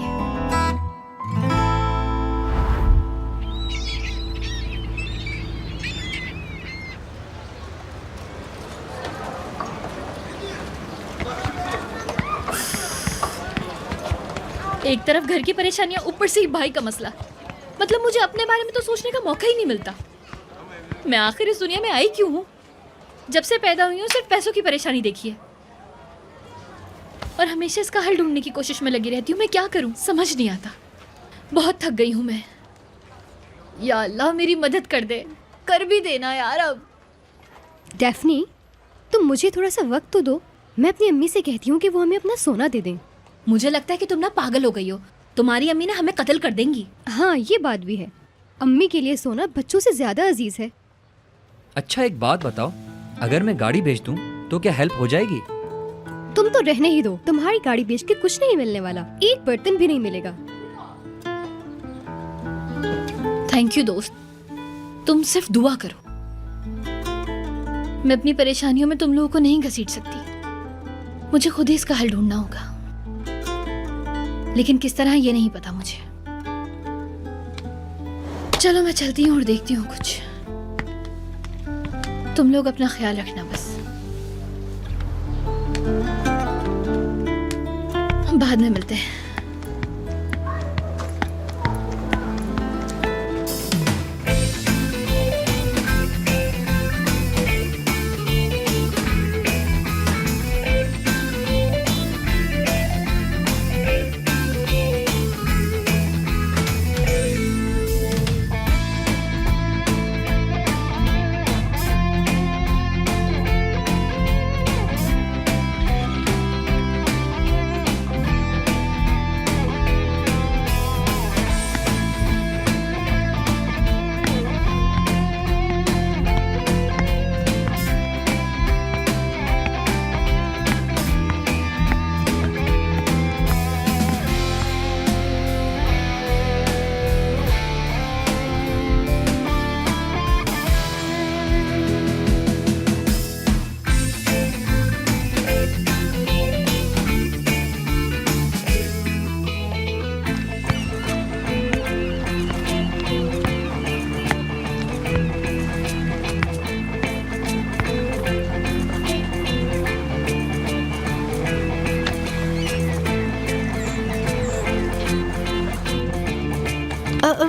एक तरफ घर की परेशानियां, ऊपर से ही भाई का मसला। मतलब मुझे अपने बारे में तो सोचने का मौका ही नहीं मिलता। मैं आखिर इस दुनिया में आई क्यों हूँ? जब से पैदा हुई हूँ सिर्फ पैसों की परेशानी देखी है और हमेशा इसका हल ढूंढने की कोशिश में लगी रहती हूँ। मैं क्या करूँ, समझ नहीं आता। बहुत थक गई हूँ मैं। या अल्लाह, मेरी मदद कर दे, कर भी देना यार। अब डेफनी, तुम मुझे थोड़ा सा वक्त तो दो। मैं अपनी अम्मी से कहती हूँ कि वो हमें अपना सोना दे दें। मुझे लगता है कि तुम ना पागल हो गई हो। तुम्हारी अम्मी ना हमें कत्ल कर देंगी। हाँ, ये बात भी है। अम्मी के लिए सोना बच्चों से ज्यादा अजीज है। अच्छा एक बात बताओ, अगर मैं गाड़ी बेच दूं तो क्या हेल्प हो जाएगी? तुम तो रहने ही दो। तुम्हारी गाड़ी बेच के कुछ नहीं मिलने वाला, एक बर्तन भी नहीं मिलेगा। थैंक यू दोस्त, तुम सिर्फ दुआ करो। मैं अपनी परेशानियों में तुम लोगों को नहीं घसीट सकती। मुझे खुद ही इसका हल ढूंढना होगा, लेकिन किस तरह ये नहीं पता मुझे। चलो मैं चलती हूँ और देखती हूँ कुछ। तुम लोग अपना ख्याल रखना बस। बाद में मिलते हैं।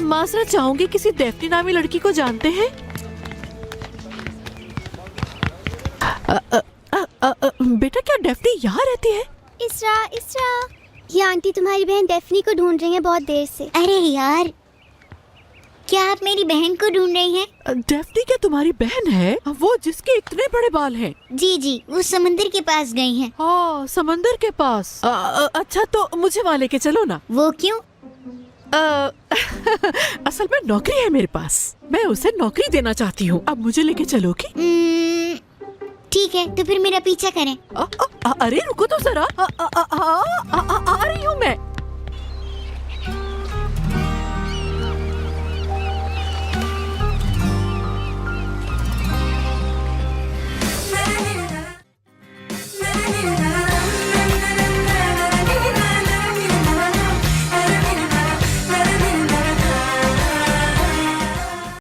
माजरत चाहूंगी, किसी डेफ्नी नामी लड़की को जानते हैं? बेटा क्या डेफ्नी यहाँ रहती है? इसरा, इसरा, ये आंटी तुम्हारी बहन डेफ्नी को ढूंढ रही है बहुत देर से। अरे यार, क्या आप मेरी बहन को ढूंढ रही हैं? डेफ्नी क्या तुम्हारी बहन है? वो जिसके इतने बड़े बाल हैं? जी जी, वो समंदर के पास गई हैं। हाँ, समंदर के पास। अच्छा तो मुझे वहाँ लेके चलो ना। वो क्यों? असल में नौकरी है मेरे पास, मैं उसे नौकरी देना चाहती हूँ। अब मुझे लेके चलोगी? ठीक है, तो फिर मेरा पीछा करें। अरे रुको तो जरा, आ रही हूँ मैं।